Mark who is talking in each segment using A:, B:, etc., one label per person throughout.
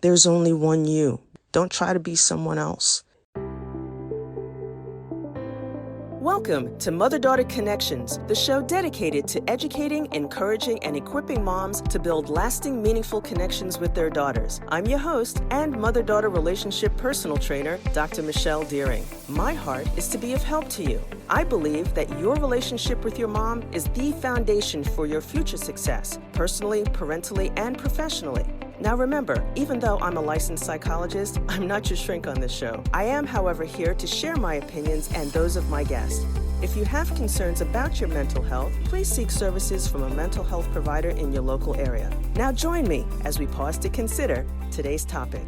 A: There's only one you. Don't try to be someone else. Welcome to Mother-Daughter Connections, the show dedicated to educating, encouraging, and equipping moms to build lasting, meaningful connections with their daughters. I'm your host and mother-daughter relationship personal trainer, Dr. Michelle Deering. My heart is to be of help to you. I believe that your relationship with your mom is the foundation for your future success, personally, parentally, and professionally. Now remember, even though I'm a licensed psychologist, I'm not your shrink on this show. I am, however, here to share my opinions and those of my guests. If you have concerns about your mental health, please seek services from a mental health provider in your local area. Now join me as we pause to consider today's topic.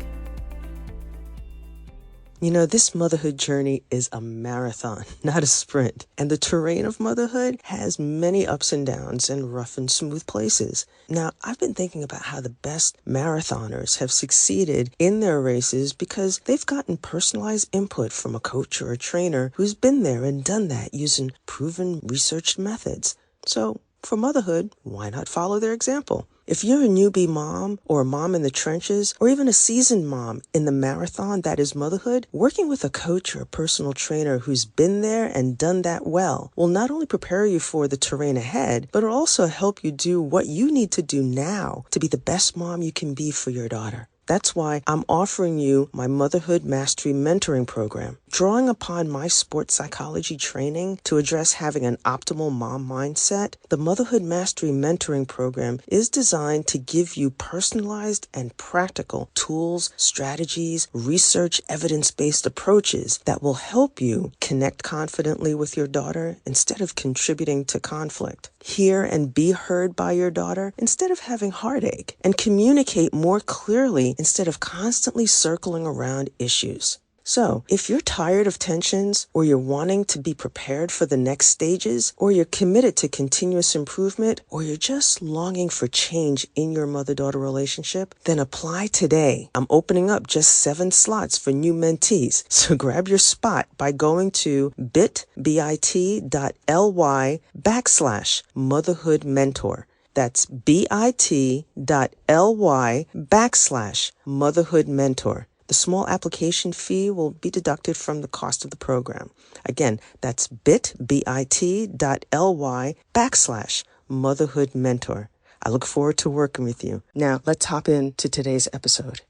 A: You know, this motherhood journey is a marathon, not a sprint. And the terrain of motherhood has many ups and downs and rough and smooth places. Now, I've been thinking about how the best marathoners have succeeded in their races because they've gotten personalized input from a coach or a trainer who's been there and done that using proven researched methods. So, for motherhood, why not follow their example? If you're a newbie mom or a mom in the trenches or even a seasoned mom in the marathon that is motherhood, working with a coach or a personal trainer who's been there and done that well will not only prepare you for the terrain ahead, but it'll also help you do what you need to do now to be the best mom you can be for your daughter. That's why I'm offering you my Motherhood Mastery Mentoring Program, drawing upon my sports psychology training to address having an optimal mom mindset. The Motherhood Mastery Mentoring Program is designed to give you personalized and practical tools, strategies, research, evidence-based approaches that will help you connect confidently with your daughter instead of contributing to conflict. Hear and be heard by your daughter instead of having heartache, and communicate more clearly instead of constantly circling around issues. So, if you're tired of tensions, or you're wanting to be prepared for the next stages, or you're committed to continuous improvement, or you're just longing for change in your mother-daughter relationship, then apply today. I'm opening up just 7 slots for new mentees. So grab your spot by going to bit.ly/motherhoodmentor. That's bit.ly/motherhoodmentor. The small application fee will be deducted from the cost of the program. Again, that's bit.ly/motherhoodmentor. I look forward to working with you. Now, let's hop into today's episode.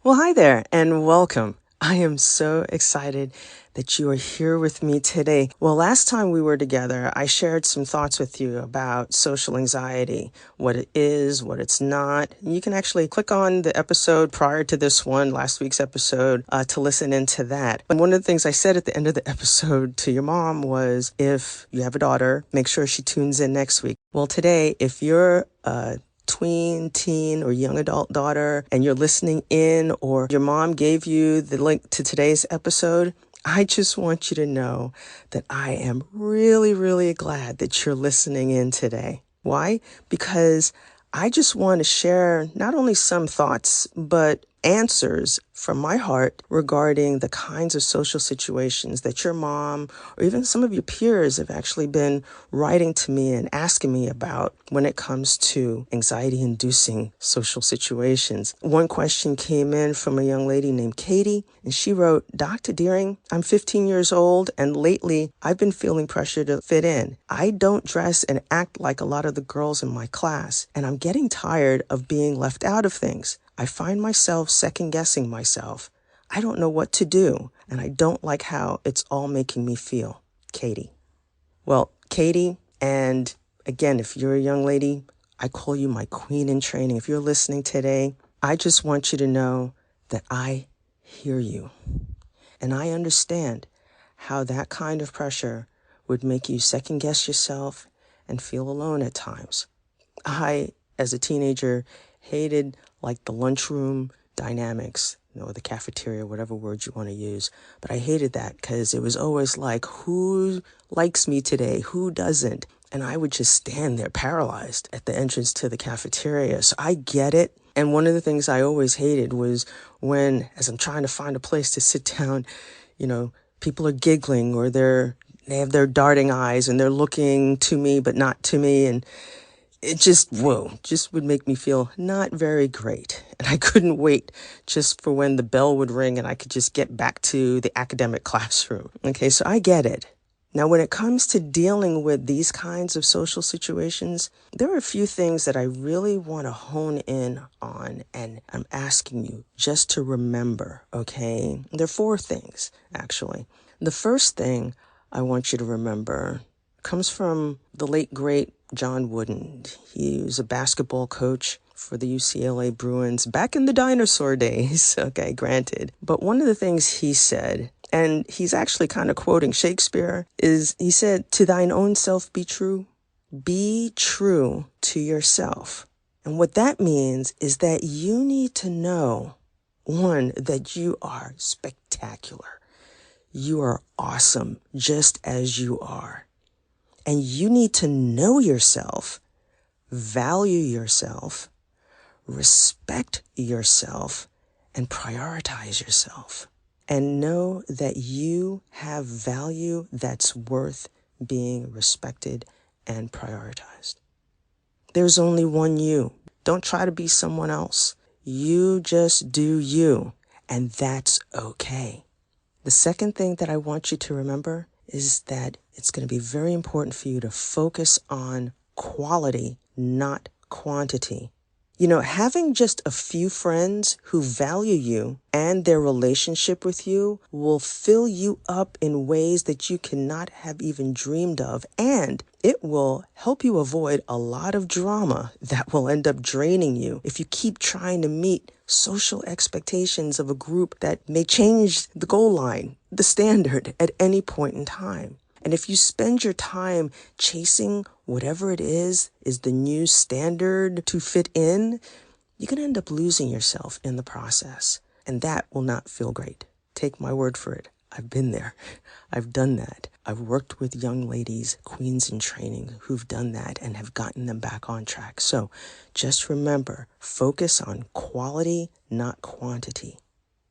A: Well, hi there and welcome. I am so excited that you are here with me today. Well, last time we were together, I shared some thoughts with you about social anxiety, what it is, what it's not. You can actually click on the episode prior to this one, last week's episode, to listen into that. But one of the things I said at the end of the episode to your mom was, if you have a daughter, make sure she tunes in next week. Well, today, if you're tween, teen, or young adult daughter and you're listening in, or your mom gave you the link to today's episode, I just want you to know that I am really, really glad that you're listening in today. Why? Because I just want to share not only some thoughts, but answers from my heart regarding the kinds of social situations that your mom or even some of your peers have actually been writing to me and asking me about when it comes to anxiety-inducing social situations. One question came in from a young lady named Katie, and she wrote, "Dr. Deering, I'm 15 years old, and lately I've been feeling pressure to fit in. I don't dress and act like a lot of the girls in my class, and I'm getting tired of being left out of things. I find myself second-guessing myself. I don't know what to do, and I don't like how it's all making me feel." Katie. Well, Katie, and again, if you're a young lady, I call you my queen in training. If you're listening today, I just want you to know that I hear you. And I understand how that kind of pressure would make you second-guess yourself and feel alone at times. I, as a teenager, hated like the lunchroom dynamics, or the cafeteria, whatever word you want to use. But I hated that because it was always like, who likes me today? Who doesn't? And I would just stand there paralyzed at the entrance to the cafeteria. So I get it. And one of the things I always hated was when, as I'm trying to find a place to sit down, people are giggling, or they have their darting eyes and they're looking to me but not to me. And it just would make me feel not very great. And I couldn't wait just for when the bell would ring and I could just get back to the academic classroom. Okay, so I get it. Now, when it comes to dealing with these kinds of social situations, there are a few things that I really want to hone in on, and I'm asking you just to remember, okay? There are four things, actually. The first thing I want you to remember comes from the late, great John Wooden. He was a basketball coach for the UCLA Bruins back in the dinosaur days, okay, granted. But one of the things he said, and he's actually kind of quoting Shakespeare, is he said, "To thine own self be true. Be true to yourself." And what that means is that you need to know, one, that you are spectacular. You are awesome just as you are. And you need to know yourself, value yourself, respect yourself, and prioritize yourself. And know that you have value that's worth being respected and prioritized. There's only one you. Don't try to be someone else. You just do you, and that's okay. The second thing that I want you to remember is that it's going to be very important for you to focus on quality, not quantity. You know, having just a few friends who value you and their relationship with you will fill you up in ways that you cannot have even dreamed of, and it will help you avoid a lot of drama that will end up draining you if you keep trying to meet social expectations of a group that may change the goal line, the standard, at any point in time. And if you spend your time chasing whatever it is the new standard to fit in, you're going to end up losing yourself in the process. And that will not feel great. Take my word for it. I've been there. I've done that. I've worked with young ladies, queens in training, who've done that and have gotten them back on track. So just remember, focus on quality, not quantity.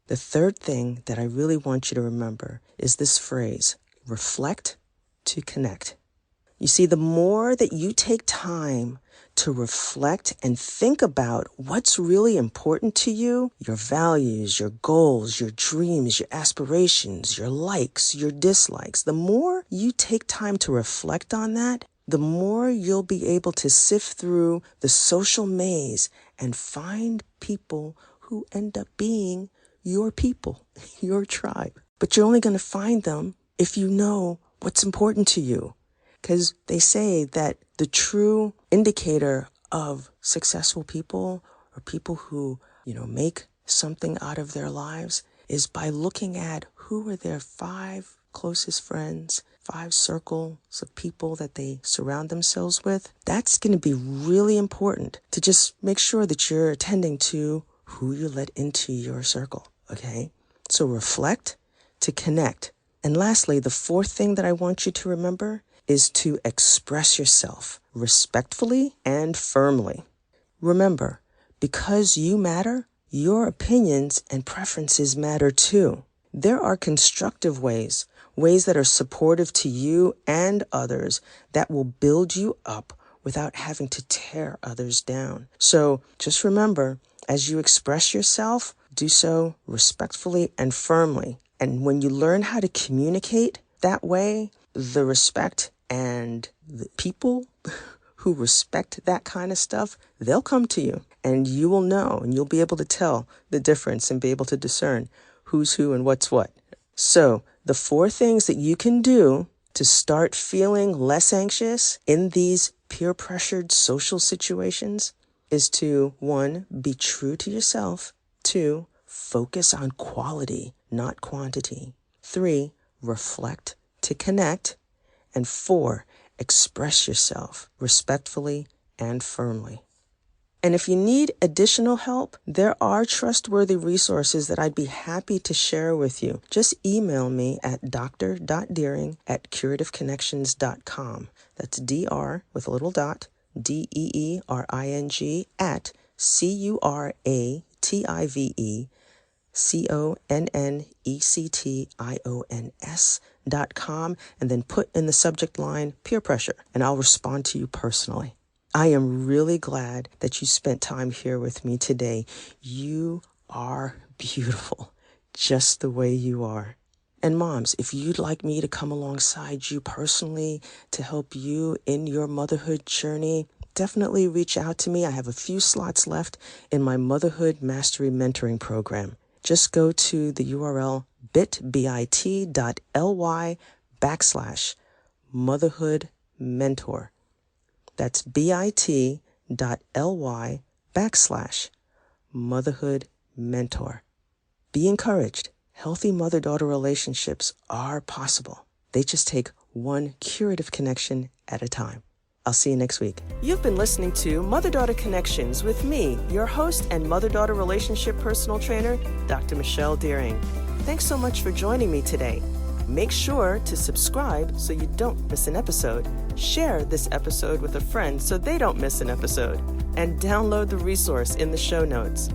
A: The third thing that I really want you to remember is this phrase, reflect to connect. You see, the more that you take time to reflect and think about what's really important to you, your values, your goals, your dreams, your aspirations, your likes, your dislikes, the more you take time to reflect on that, the more you'll be able to sift through the social maze and find people who end up being your people, your tribe. But you're only going to find them if you know what's important to you. Because they say that the true indicator of successful people or people who, make something out of their lives is by looking at who are their 5 closest friends, 5 circles of people that they surround themselves with. That's going to be really important to just make sure that you're attending to who you let into your circle, okay? So reflect to connect. And lastly, the fourth thing that I want you to remember is to express yourself respectfully and firmly. Remember, because you matter, your opinions and preferences matter too. There are constructive ways that are supportive to you and others that will build you up without having to tear others down. So just remember, as you express yourself, do so respectfully and firmly. And when you learn how to communicate that way, the respect and the people who respect that kind of stuff, they'll come to you and you will know and you'll be able to tell the difference and be able to discern who's who and what's what. So the 4 things that you can do to start feeling less anxious in these peer pressured social situations is to 1, be true to yourself. 2, focus on quality, not quantity. 3, reflect to connect. And 4, express yourself respectfully and firmly. And if you need additional help, there are trustworthy resources that I'd be happy to share with you. Just email me at dr.deering@curativeconnections.com. That's Dr with a little dot, Deering at CurativConnections.com, and then put in the subject line peer pressure, and I'll respond to you personally. I am really glad that you spent time here with me today. You are beautiful, just the way you are. And moms, if you'd like me to come alongside you personally to help you in your motherhood journey, definitely reach out to me. I have a few slots left in my Motherhood Mastery Mentoring Program. Just go to the URL bit.ly/motherhood mentor. That's bit.ly/motherhood mentor. Be encouraged. Healthy mother-daughter relationships are possible. They just take one curative connection at a time. I'll see you next week. You've been listening to Mother-Daughter Connections with me, your host and mother-daughter relationship personal trainer, Dr. Michelle Deering. Thanks so much for joining me today. Make sure to subscribe so you don't miss an episode. Share this episode with a friend so they don't miss an episode. And download the resource in the show notes.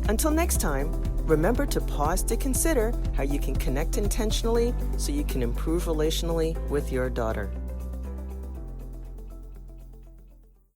A: Until next time, remember to pause to consider how you can connect intentionally so you can improve relationally with your daughter.